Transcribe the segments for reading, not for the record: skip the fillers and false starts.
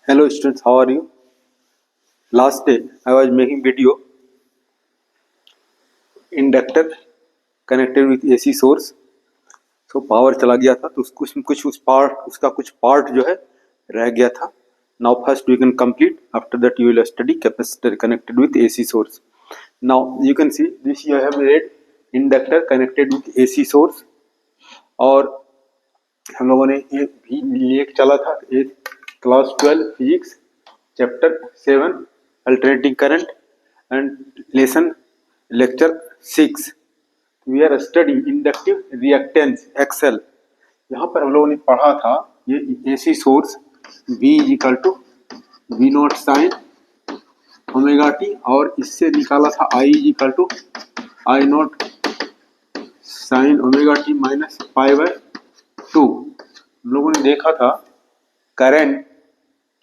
Hello students, how are you? Last day I was making video inductor connected with AC source. So power चला गया था तो कुछ उस पार्ट उसका कुछ पार्ट जो है रह गया था. Now first we can complete. After that you will study capacitor connected with AC source. Now you can see this you have read inductor connected with AC source. और हम लोगों ने ये चला था class 12 physics chapter 7 alternating current and lesson lecture 6. We are study inductive reactance X L. यहाँ पर हम लोगों ने पढ़ा था ये AC source V is equal to V naught sine omega T और इससे निकाला था I is equal to I naught sine omega T minus pi by 2. हम लोगों ने देखा था current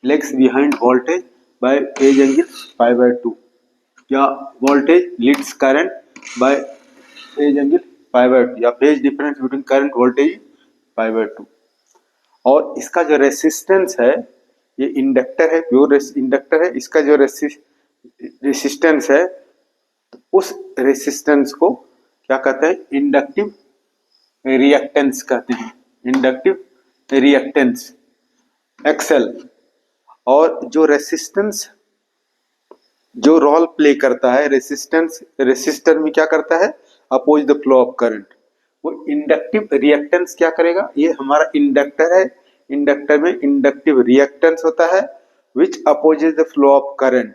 lags behind voltage by phase angle pi by 2 या voltage leads current by phase angle pi by 2 या phase difference between current voltage pi by 2. और इसका जो रेसिस्टेंस है ये इंडक्टर है, प्योर इंडक्टर है. इसका जो रेसिस्टेंस है उस रेसिस्टेंस को क्या कहते हैं? इंडक्टिव रिएक्टेंस कहते हैं. Inductive reactance XL. और जो रेसिस्टेंस जो रोल प्ले करता है रेसिस्टेंस रेसिस्टर में क्या करता है? Oppose the flow of current. वो इंडक्टिव रिएक्टेंस क्या करेगा? ये हमारा इंडक्टर है. इंडक्टर में इंडक्टिव रिएक्टेंस होता है which opposes the flow of current.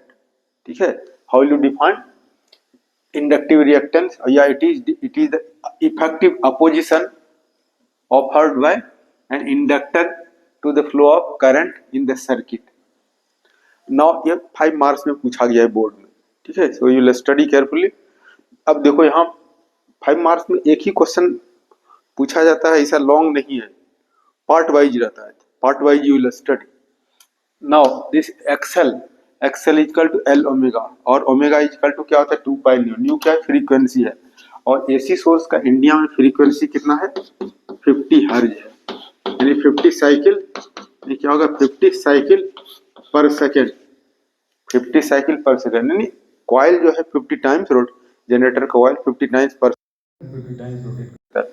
ठीक है. How you define inductive reactance? या it is the effective opposition offered by an inductor to the flow of current in the circuit. Now ये 5 marks में पूछा गया है बोर्ड में. ठीक है. So you will study carefully. अब देखो यहाँ 5 मार्क्स में एक ही क्वेश्चन पूछा जाता है, ऐसा लॉन्ग नहीं है, पार्ट वाइज रहता है. Part wise you will study. Now this XL equal to L omega और ओमेगा इक्वल टू क्या होता है? 2 पाई न्यू. न्यू क्या है? फ्रीक्वेंसी है. और एसी सोर्स का इंडिया में फ्रीक्वेंसी कितना है? 50 हर्ज है. यानी 50 साइकिल. ये क्या होगा? 50 cycle per second. 50 cycle per second. यानी कॉइल जो है 50 times rotate generator coil 50 times per 50 times rotate करता है.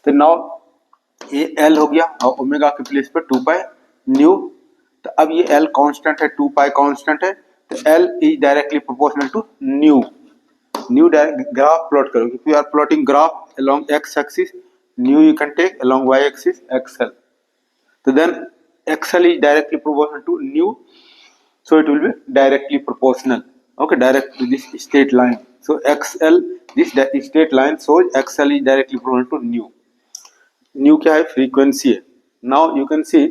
तो नाउ ये एल हो गया और ओमेगा के प्लेस पर 2 पाई न्यू. तो अब ये एल कांस्टेंट है, 2 पाई कांस्टेंट है. तो L is directly proportional to nu. Nu graph plot करो. If you are plotting graph along x axis, nu you can take along y axis xl. So then xl is directly proportional to nu, so it will be directly proportional. Okay, direct to this straight line. So xl, this straight line shows xl is directly proportional to nu. Nu क्या है? Frequency है. Now you can see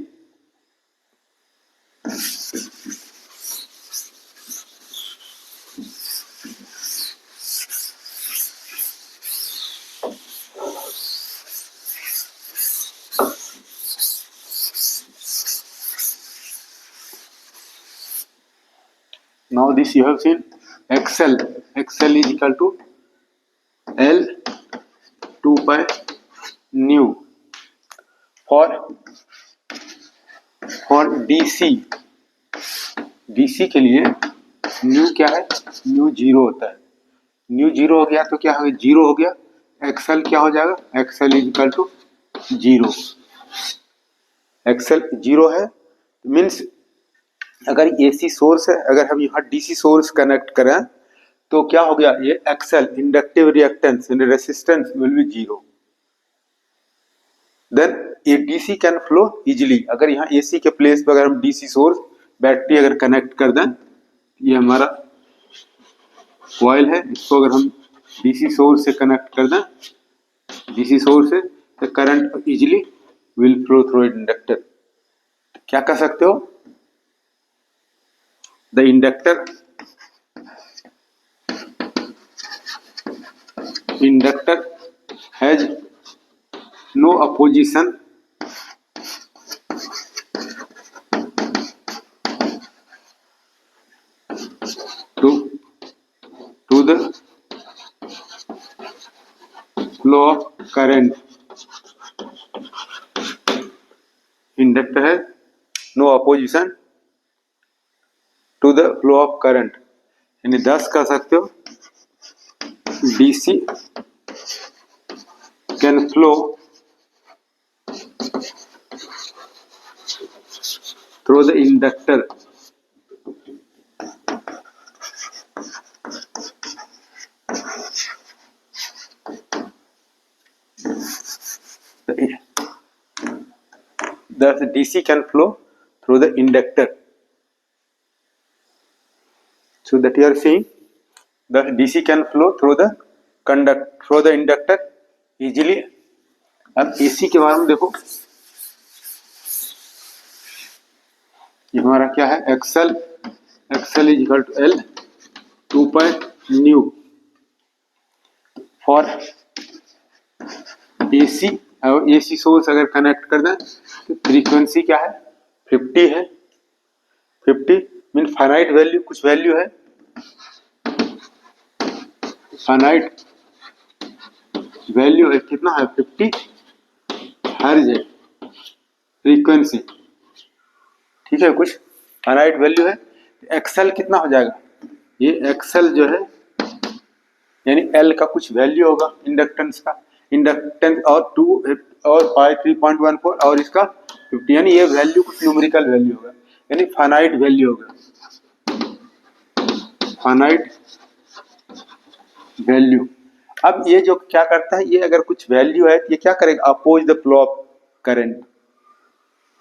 now this you have seen xl is equal to l 2 pi nu. for DC के लिए new क्या है? New 0 होता है. New 0 हो गया तो क्या हो गया? 0 हो गया. एक्सएल क्या हो जाएगा? XL is equal to 0. XL 0 है मीन्स अगर एसी सोर्स है, अगर हम यहाँ डीसी सोर्स कनेक्ट करें तो क्या हो गया? ये एक्सएल इंडक्टिव रिएक्टेंस यानी रेसिस्टेंस विल बी 0. देन ये डीसी कैन फ्लो इजिली. अगर यहाँ एसी के प्लेस पर अगर हम डीसी सोर्स बैटरी अगर कनेक्ट कर दें, ये हमारा कॉइल है, इसको अगर हम डीसी सोर्स से कनेक्ट कर दें, डीसी सोर्स से, तो current easily will flow through inductor. क्या कर सकते हो? The inductor has no opposition to the flow of current. Inductor has no opposition to the flow of current, यानी 10 कह सकते हो DC can flow through the inductor thus DC can flow through the inductor. So that you are seeing thus DC can flow through the inductor easily. अब AC के बारे में देखो, ये हमारा क्या है, XL is equal to L 2 for AC। और AC सोर्स अगर कनेक्ट कर दें तो फ्रीक्वेंसी क्या है, 50 है। 50 मीन फाइनाइट वैल्यू, कुछ वैल्यू है, फाइनाइट वैल्यू है, कितना है, 50 हर्ट्ज है फ्रीक्वेंसी, ठीक है, कुछ फाइनाइट वैल्यू है। एक्सेल कितना हो जाएगा, ये एक्सेल जो है यानी L का कुछ वैल्यू होगा इंडक्टेंस का, इंडक्टेंस और 2 और पाई 3.14 और इसका 50, यानी ये वैल्यू कुछ न्यूमेरिकल वैल्यू होगा, यानी फाइनाइट वैल्यू होगा, फाइनाइट वैल्यू। अब ये जो क्या करता है, ये अगर कुछ वैल्यू है ये क्या करेगा, oppose the flow of current.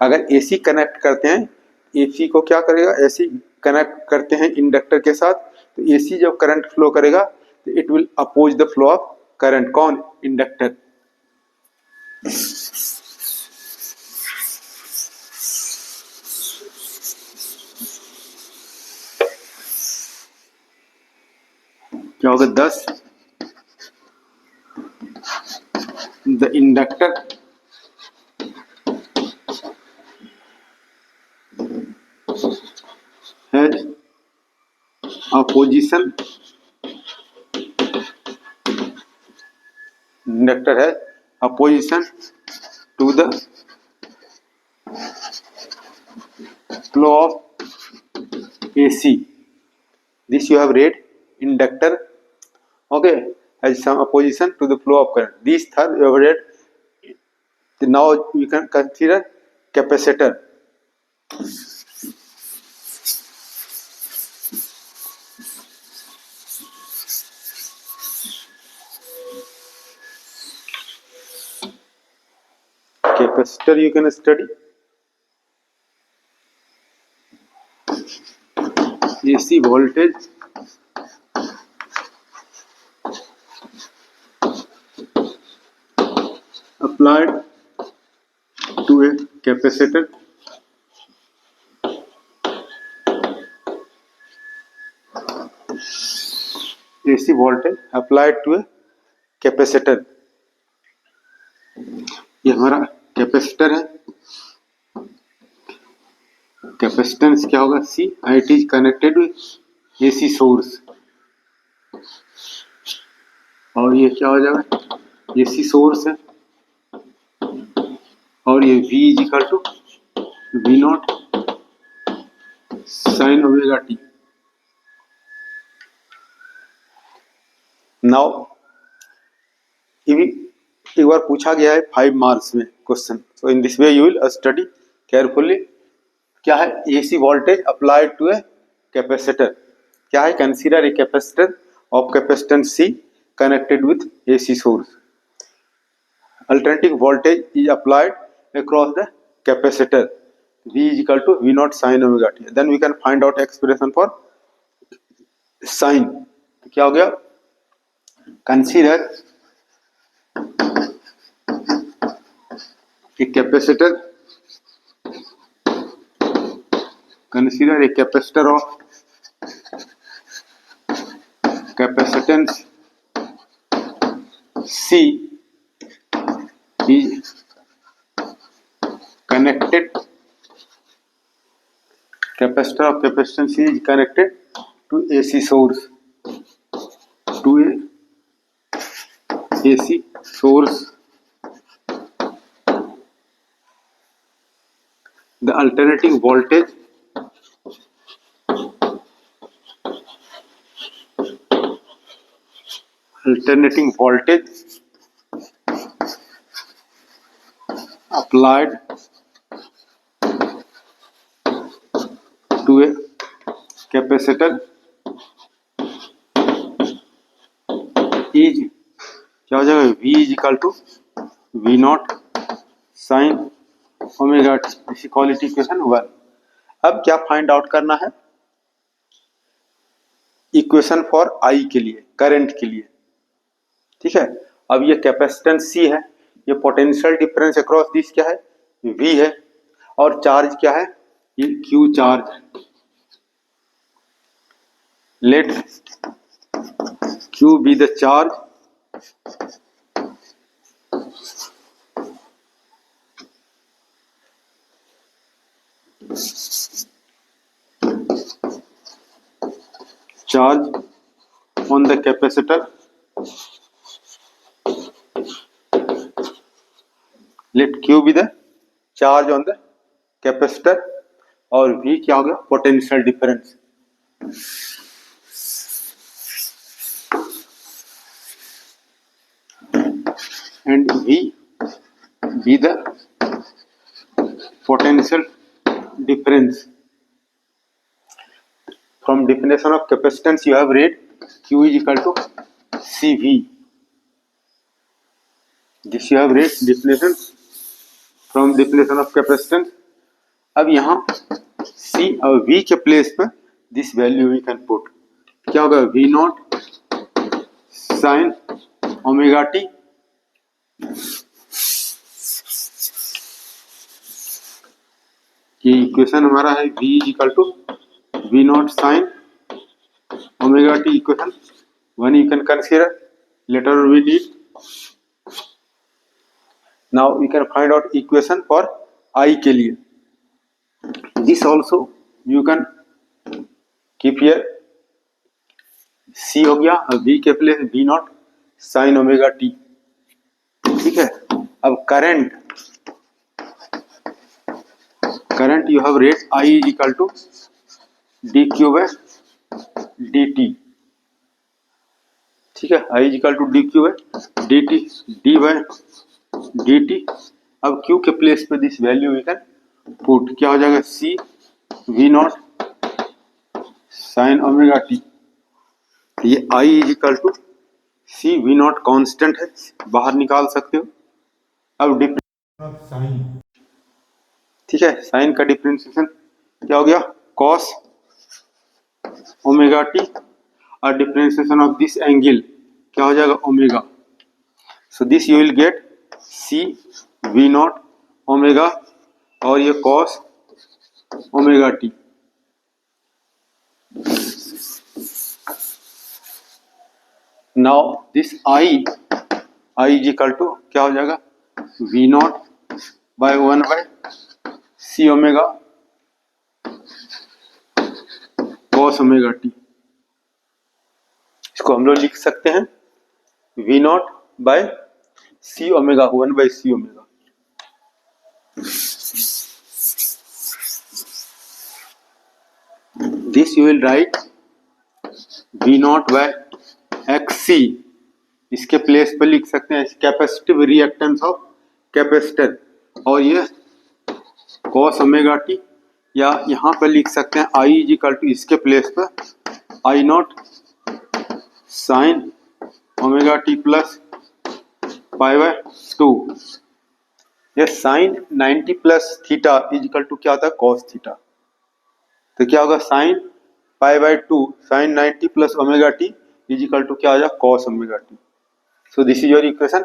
अगर AC कनेक्ट करते हैं, AC को क्या करेगा, AC कनेक्ट करते हैं इंडक्टर के साथ, तो AC जब करंट फ्लो करेगा तो it will oppose the flow of current, कौन, इंडक्टर। क्या होगा, 10 the inductor has opposition, inductor है opposition to the flow of AC. This you have read, inductor, okay, has some opposition to the flow of current. These third you have read. Now you can consider capacitor. Capacitor you can study. AC voltage applied to a capacitor, AC voltage applied to a capacitor। ये हमारा capacitor है, capacitance क्या होगा, C, it is connected with AC source, और ये क्या हो जाएगा, AC सोर्स है, और ये V is equal to V0 sine omega t. Now एक बार पूछा गया है 5 मार्क्स में question, so in this way you will study carefully. क्या है, AC voltage applied to a capacitor, क्या है, consider a capacitor of capacitance C connected with AC source. Alternating voltage is applied across the capacitor, V is equal to V0 sin omega t. Then we can find out expression for sin. क्या हो गया, consider a capacitor, consider a capacitor of capacitance C is connected, capacitor of capacitance C is connected to AC source, to a AC source. The alternating voltage alternating voltage applied to a capacitor is क्या हो जाएगा, V is equal to V naught sine omega t, इसी क्वालिटी equation 1। अब क्या find out करना है, equation for I के लिए, करंट के लिए, ठीक है। अब ये कैपेसिटेंस C है, ये पोटेंशियल डिफरेंस अक्रॉस दिस क्या है, V है, और चार्ज क्या है, ये Q चार्ज है। Let Q be the charge on the capacitor, let Q be the charge on the capacitor, और V क्या हो गया, potential difference. and V be the potential difference. From definition of capacitance you have read Q is equal to CV. This you have read definition from definition of capacitance. अब यहाँ C और V के place पर this value we can put, क्या होगा, V naught sine omega t ये equation हमारा है, V is equal to V naught sine omega t, equation 1 you can consider, later we need. Now we can find out equation for I के लिए, this also you can keep here, C हो गया, V के place V naught sine omega T, ठीक है। अब current you have read I is equal to dq by dt, ठीक है, I is equal to dq by dt, d by dt। अब q के प्लेस पे this value we can put, क्या हो जाएगा, c v naught sine omega t, ये I is equal to c v naught constant है, बाहर निकाल सकते हो। अब डिफरेंस साइन, ठीक है, साइन का डिफरेंशिएशन क्या हो गया, कॉस ओमेगा टी, और डिफरेंशिएशन ऑफ दिस एंगल क्या हो जाएगा, omega. So this you will get C V naught omega, और ये cos omega t. Now this I is equal to क्या हो जाएगा, V naught by 1 by C omega cos omega t. इसको हम लोग लिख सकते हैं V naught by C omega, 1 by C omega. This you will write V naught bye x सी, इसके प्लेस पर लिख सकते हैं कैपेसिटिव रिएक्टेंस ऑफ कैपेसिटर, और ये कॉस ओमेगा टी, या यहाँ पर लिख सकते हैं आई इज इक्वल टू, इसके प्लेस पर I naught sine omega t plus pi by 2। ये sine 90 plus theta is equal to क्या होता है, कॉस थीटा, तो क्या होगा, sine pi by 2 sine 90 plus omega t is equal to क्या हो जाएगा, cos omega t. So this is your equation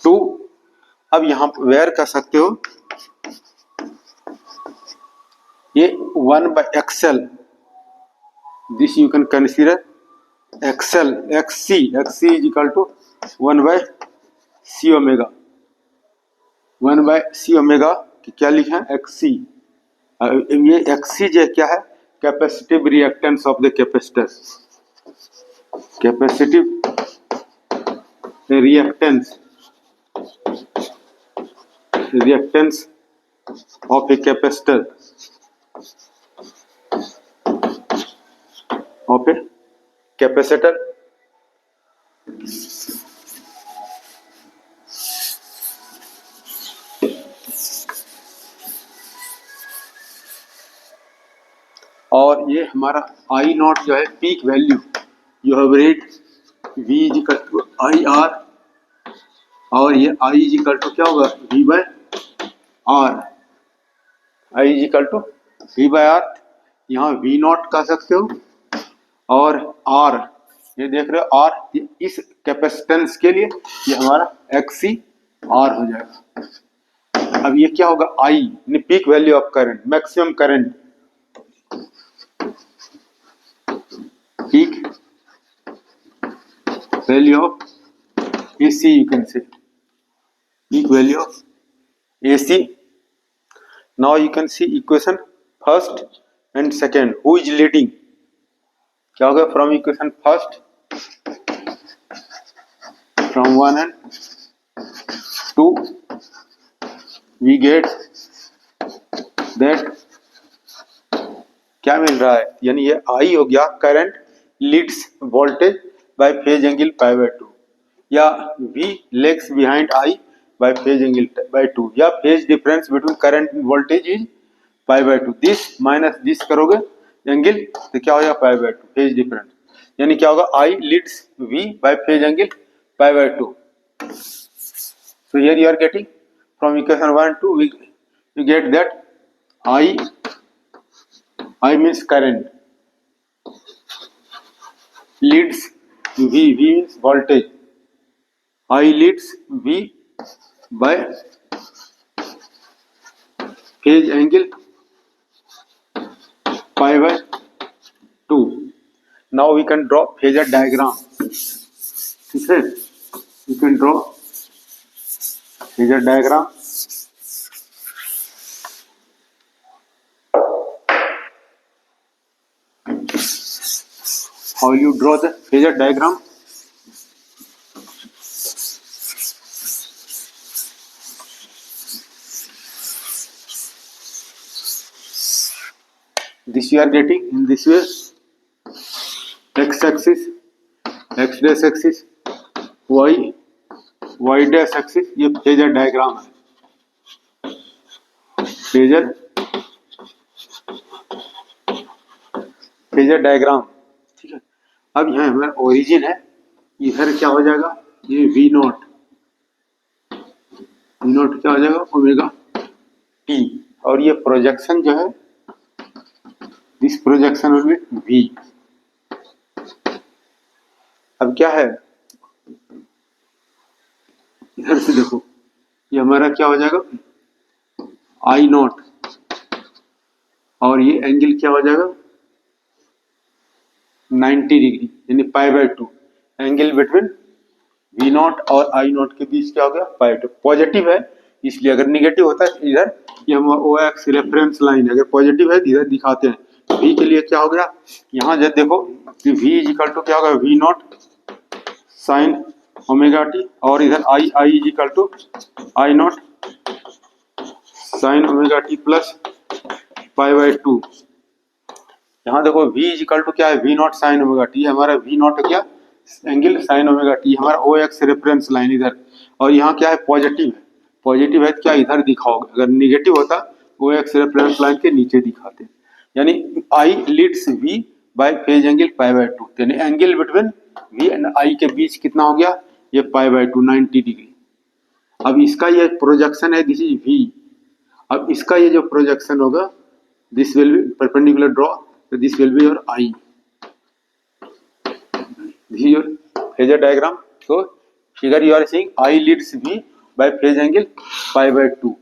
2। अब यहाँ वेयर कर सकते हो, ये 1 by XL, this you can consider XL, XC is equal to 1 by C omega, 1 by C omega क्या लिखा है, एक्ससी। ये एक्ससी जो क्या है, capacitive reactance of the capacitor, capacitive reactance of a capacitor, of a capacitor. और ये हमारा आई नॉट जो है peak value, you have read V is equal to I R, और ये I इज इक्वल टू क्या होगा V by R, I is equal to V by R, यहाँ V नॉट कह सकते हो, और R ये देख रहे हो R, इस कैपेसिटेंस के लिए ये हमारा XC R हो जाएगा। अब ये क्या होगा I peak value of current, maximum current, peak value of AC, you can say peak value of AC. Now you can see equation first and second, who is leading, क्या होगा from equation first, from 1 and 2 we get that क्या मिल रहा है, यानी ये I हो गया current Leeds voltage by phase angle pi by 2, या V legs behind I bye phase angle by 2, या phase difference between current end voltage is pi by 2, this minus this करोगे एंगल तो क्या हो जाएगा पाई बाय 2, फेज डिफरेंस, यानी क्या होगा I leads V by phase angle pi by 2. So here you are getting from equation 1 to we get that I means current leads V means voltage, I leads V by phase angle pi by 2. Now we can draw phasor diagram. ठीक है, you can draw phasor diagram. How you draw the phasor diagram? This you are getting in this way, x axis, x dash axis, y dash axis, ये phasor diagram है, phasor diagram. ठीक है, अब यहाँ हमारा origin है, इधर क्या हो जाएगा ये V नॉट क्या हो जाएगा ओमेगा T, और ये प्रोजेक्शन जो है this projection will be V. अब क्या है इधर से देखो, ये हमारा क्या हो जाएगा I नॉट, और ये एंगल क्या हो जाएगा 90 डिग्री, यानी पाई by 2, angle between V not और I नॉट के बीच क्या हो गया पाई 2. पॉजिटिव है इसलिए, अगर निगेटिव होता है इधर ये हमारा ओ एक्स रेफरेंस लाइन है, अगर पॉजिटिव है तो इधर दिखाते हैं. V के लिए क्या हो गया, यहाँ जब देखो कि V इज इक्वल टू क्या होगा V naught sine omega T, और इधर I is equal to I naught sine omega t plus pi by 2. यहाँ देखो V इज इक्वल टू क्या है V naught sine omega T, हमारा V नॉट क्या एंगल साइन ओमेगा टी, हमारा ओ x reference line इधर, और यहाँ क्या है पॉजिटिव है तो क्या इधर दिखाओगे, अगर निगेटिव होता ओ एक्स रेफरेंस लाइन के नीचे दिखाते, यानी I leads V by phase angle pi by 2, यानी angle between V and I के बीच कितना हो गया ये पाई बाय 2 90 डिग्री. अब इसका ये प्रोजेक्शन है दिस इज V, अब इसका ये जो प्रोजेक्शन होगा this will be perpendicular draw, so this will be your I, this is your phasor diagram. So figure you are seeing I leads V by phase angle pi by 2.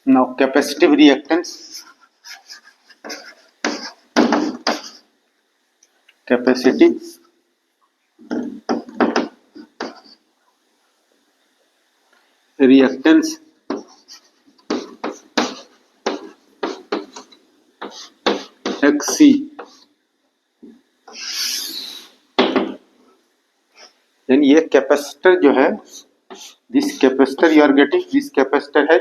Now capacitive reactance, capacity reactance XC, यानी ये capacitor जो है this capacitor you are getting, this capacitor है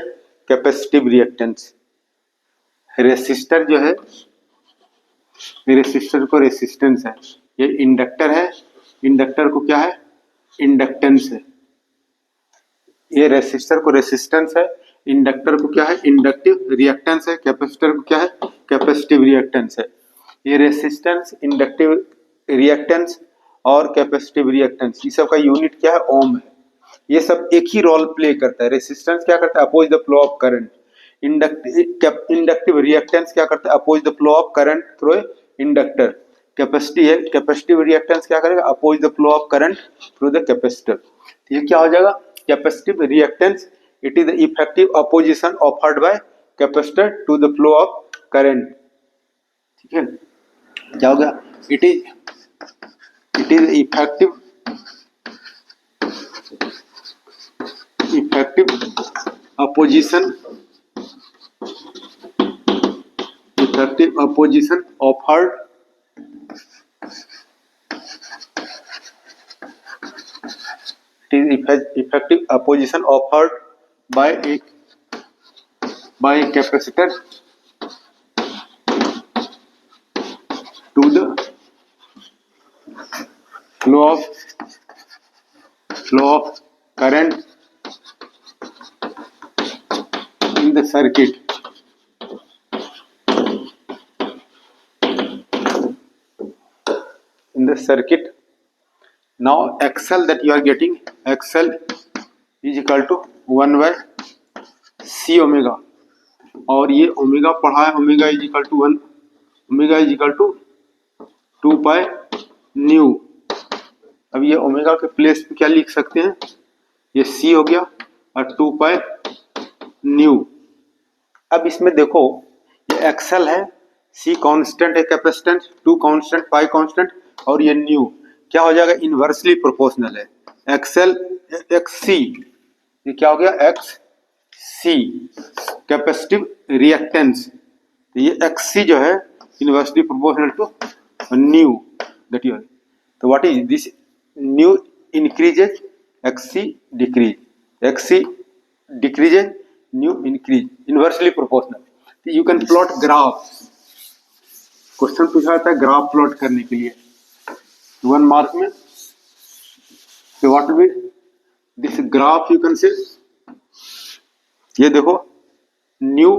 capacitive reactance, resistor जो है resistor को resistance है, ये इंडक्टर है, इंडक्टर को क्या है, इंडक्टेंस है। ये रेसिस्टर को रेसिस्टेंस है, इंडक्टर को क्या है, इंडक्टिव रिएक्टेंस है, कैपेसिटर को क्या है, कैपेसिटिव रिएक्टेंस है। ये रेसिस्टेंस, इंडक्टिव रिएक्टेंस और कैपेसिटिव रिएक्टेंस, ये सब का यूनिट क्या है, ओम है। ये सब एक ही रोल प्ले करता है। रेसिस्टेंस क्या करता है, oppose the flow of current. Inductive reactance क्या करता है, oppose the flow of current through a inductor. Capacitive reactance क्या करेगा, oppose the flow of current through the capacitor. ये क्या हो जाएगा, capacitive reactance, it is the effective opposition offered by capacitor to the flow of current. ठीक है, क्या हो गया, it is effective opposition offered effective opposition offered by a capacitor to the flow of current in the circuit. Now XL that you are getting, XL is equal to 1 by C omega, और ये omega पढ़ा है, omega is equal to 1, omega is equal to 2 pi nu. अब ये omega के place पे क्या लिख सकते हैं, ये C हो गया और 2 पाई न्यू। अब इसमें देखो, ये एक्सेल है, C कांस्टेंट है, कैपेसिटेंस 2 कांस्टेंट, पाई कांस्टेंट, और ये न्यू क्या हो जाएगा, इनवर्सली प्रोपोर्शनल है। एक्सेल XC, ये क्या हो गया, XC कैपेसिटिव रिएक्टेंस, तो ये XC जो है inversely proportional to nu that you. तो what is this, nu increases, XC decrease, XC decreases, nu increase, inversely proportional. You can plot graph, question पूछा जाता है ग्राफ प्लॉट करने के लिए 1 मार्क में। तो what will B this graph, you can say, ये देखो न्यू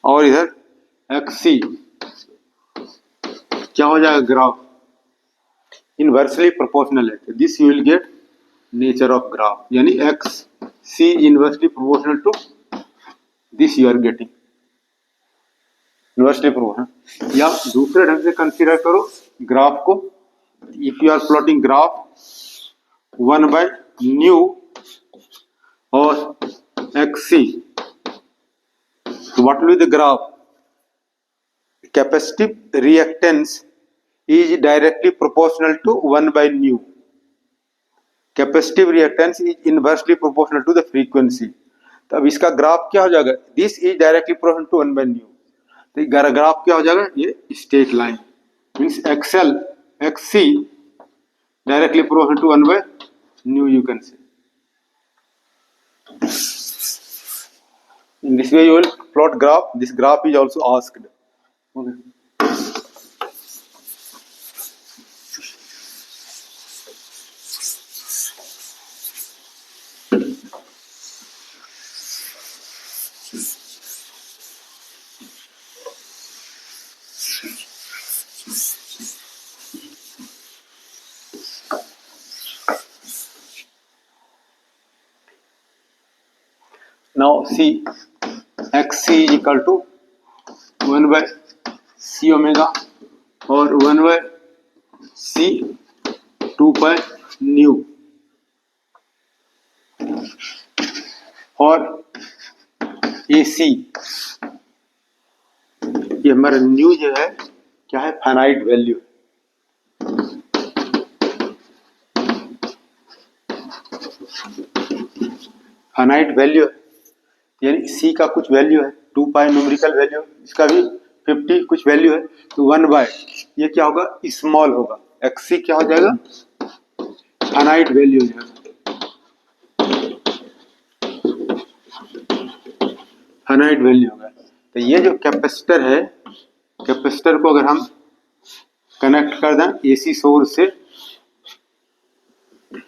और इधर XC, क्या हो जाएगा ग्राफ, इनवर्सली प्रोपोर्शनल है। This you will get nature of graph, यानी XC inversely proportional to this you are getting inversely proportional. या दूसरे ढंग से कंसीडर करो ग्राफ को, if you are plotting graph 1 by nu और XC, तो what will be the graph, capacitive reactance is directly proportional to 1 by nu. Capacitive reactance is inversely proportional to the frequency. तो अब इसका graph क्या हो जाएगा, this is directly proportional to 1 by nu, तो graph क्या हो जाएगा, ये straight line, means XL XC directly proportional to 1 by nu, you can say. In this way you will plot graph. This graph is also asked. Okay. Now C XC is equal to 1 by C omega और 1 by C 2 by nu, और AC, ये हमारा new जो है क्या है, finite value, finite value यानी C का कुछ वैल्यू है 2 पाई न्यूमेरिकल वैल्यू, इसका भी 50 कुछ वैल्यू है, तो 1 बाय ये क्या होगा, स्मॉल होगा, XC क्या हो जाएगा, फाइनाइट वैल्यू हो जाएगा, फाइनाइट वैल्यू होगा। तो ये जो कैपेसिटर है कैपेसिटर को अगर हम कनेक्ट कर दें एसी सोर्स से,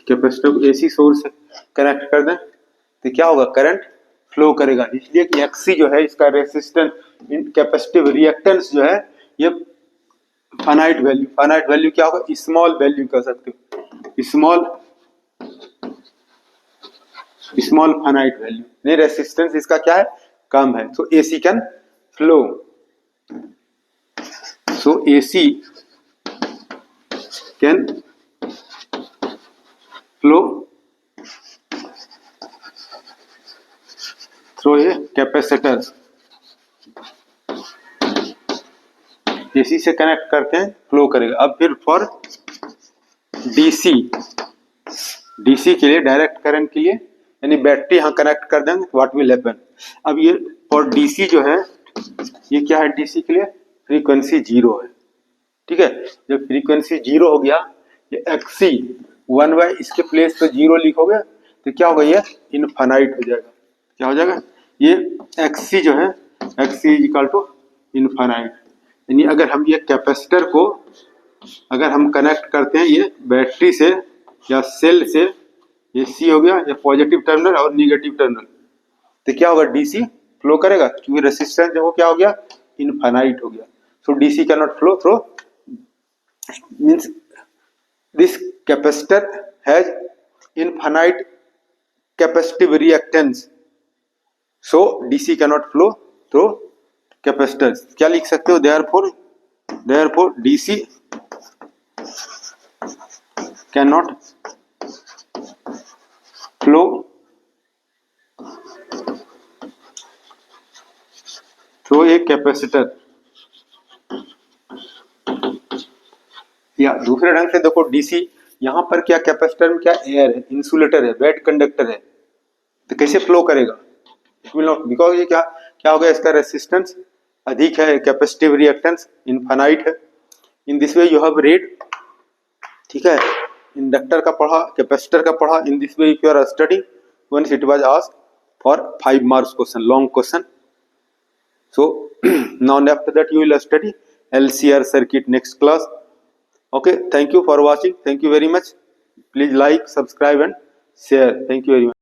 कैपेसिटर को एसी सोर्स से कनेक्ट कर दें तो क्या होगा, करंट फ्लो करेगा। इसलिए कि एक्सी जो है इसका रेसिस्टेंस, कैपेसिटिव रिएक्टेंस जो है ये फाइनाइट वैल्यू क्या होगा, स्मॉल वैल्यू कह सकते हो, स्मॉल फाइनाइट वैल्यू। नहीं, रेसिस्टेंस इसका क्या है, कम है। So AC can flow, so AC can flow through a capacitor. AC से कनेक्ट करते हैं, फ्लो करेगा। अब फिर फॉर डीसी, डीसी के लिए, डायरेक्ट करंट के लिए, यानी बैटरी यहाँ कनेक्ट कर देंगे, व्हाट विल हैपन। अब ये फॉर डीसी जो है, ये क्या है डीसी के लिए, फ्रीक्वेंसी 0 है। ठीक है, जब फ्रीक्वेंसी 0 हो गया, ये एक्सी 1 इसके प्लेस पे 0 लिखोगे तो क्या होगा, ये इनफाइनाइट हो जाएगा। क्या हो जाएगा, ये एक्सी जो है, XC is equal to infinite. यानी अगर हम ये कैपेसिटर को अगर हम कनेक्ट करते हैं ये बैटरी से या सेल से, ये सी हो गया, ये पॉजिटिव टर्मिनल और निगेटिव टर्मिनल, तो क्या होगा, डीसी फ्लो करेगा, क्योंकि रेसिस्टेंस जो क्या हो गया, इनफाइनाइट हो गया। So DC can not flow through, means this capacitor has infinite capacitive reactance, so DC can not flow through capacitor. क्या लिख सकते हो, therefore DC can not flow through a capacitor. या दूसरे ढंग से देखो, डीसी यहां पर क्या, कैपेसिटर में क्या एयर है, इंसुलेटर है, वेट कंडक्टर है, तो कैसे फ्लो करेगा, इट विल नॉट, बिकॉज ये क्या क्या हो गया, इसका रेसिस्टेंस अधिक है, कैपेसिटिव रिएक्टेंस इनफाइनाइट है। In this way you have read, ठीक है, इंडक्टर का पढ़ा, कैपेसिटर का पढ़ा। In this way if you are study, once it was asked for 5 marks question, long question. So now after that you will study LCR circuit next class. Okay, thank you for watching. Thank you very much. Please like, subscribe and share. Thank you very much.